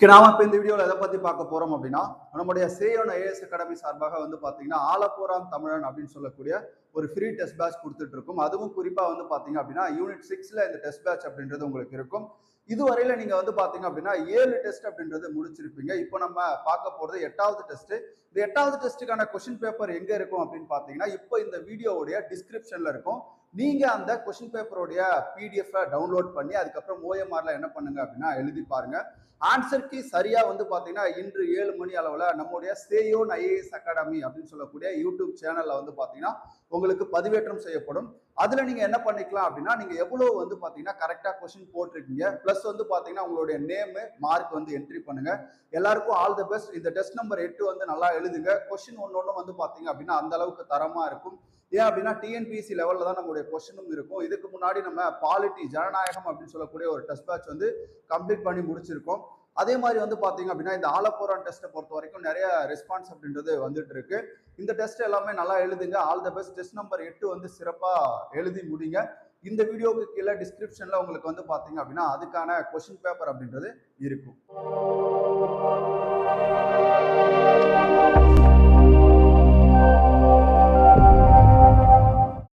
நாம இப்ப இந்த வீடியோல எதை பத்தி பார்க்க போறோம் அப்படின்னா நம்முடைய சேயோன் ஐஏஎஸ் அகாடமி சார்பாக வந்து பாத்தீங்கன்னா ஆலப்போரான் தமிழன் அப்படின்னு சொல்லக்கூடிய ஒரு ஃப்ரீ டெஸ்ட் பேட்ச் கொடுத்துட்டு இருக்கும். அதுவும் குறிப்பா வந்து பாத்தீங்க அப்படின்னா யூனிட் 6ல இந்த டெஸ்ட் பேட்ச் அப்படின்றது உங்களுக்கு இருக்கும். இதுவரையில நீங்க வந்து பாத்தீங்க அப்படின்னா 7 டெஸ்ட் அப்படின்றது முடிச்சிருப்பீங்க. இப்போ நம்ம பார்க்க போறது 8வது டெஸ்ட். இந்த 8வது டெஸ்ட்டுக்கான கொஸ்டின் பேப்பர் எங்க இருக்கும் அப்படின்னு பாத்தீங்கன்னா இப்போ இந்த வீடியோவுடைய டிஸ்கிரிப்ஷன்ல இருக்கும். நீங்க அந்த கொஸ்டின் பேப்பருடைய பிடிஎஃப் டவுன்லோட் பண்ணி அதுக்கப்புறம் ஓஎம்ஆர்ல என்ன பண்ணுங்க அப்படின்னா எழுதி பாருங்க. ஆன்சர் கீ சரியா வந்து பாத்தீங்கன்னா இன்று 7 மணி அளவுல நம்முடைய சேயோன் ஐஏஎஸ் அகாடமி அப்படின்னு சொல்லக்கூடிய யூடியூப் சேனல்ல வந்து பாத்தீங்கன்னா உங்களுக்கு பதிவேற்றம் செய்யப்படும். அதுல நீங்க என்ன பண்ணிக்கலாம் அப்படின்னா நீங்க எவ்வளவு வந்து பாத்தீங்கன்னா கரெக்டா கொஸ்டின் போட்டிருக்கீங்க பிளஸ் வந்து பாத்தீங்கன்னா உங்களுடைய நேம் மார்க் வந்து என்ட்ரி பண்ணுங்க. எல்லாருக்கும் ஆல் தி பெஸ்ட். இந்த டெஸ்ட் நம்பர் 8 வந்து நல்லா எழுதுங்க. கொஸ்டின் ஒன்னொன்னு வந்து பாத்தீங்க அப்படின்னா அந்த அளவுக்கு தரமா இருக்கும். ஏன் அப்படின்னா டிஎன்பிஎஸ்சி லெவல்ல தான் நம்மளுடைய கொஸ்டினும் இருக்கும். இதுக்கு முன்னாடி நம்ம பாலிட்டி ஜனநாயகம் அப்படின்னு சொல்லக்கூடிய ஒரு டெஸ்ட் பேட்ச் வந்து கம்ப்ளீட் பண்ணி முடிச்சிருக்கோம். அதே மாதிரி வந்து பாத்தீங்க அப்படின்னா இந்த ஆலப்போரான் டெஸ்ட்டை பொறுத்த வரைக்கும் நிறைய ரெஸ்பான்ஸ் அப்படின்றது வந்துட்டு இருக்கு. இந்த டெஸ்ட் எல்லாமே நல்லா எழுதுங்க. All the best. Test number 8 வந்து சிறப்பா எழுதி முடிங்க. இந்த வீடியோவுக்கு கீழே டிஸ்கிரிப்ஷன்ல உங்களுக்கு வந்து பாத்தீங்க அப்படின்னா அதுக்கான கொஸ்டின் பேப்பர் அப்படின்றது இருக்கும்.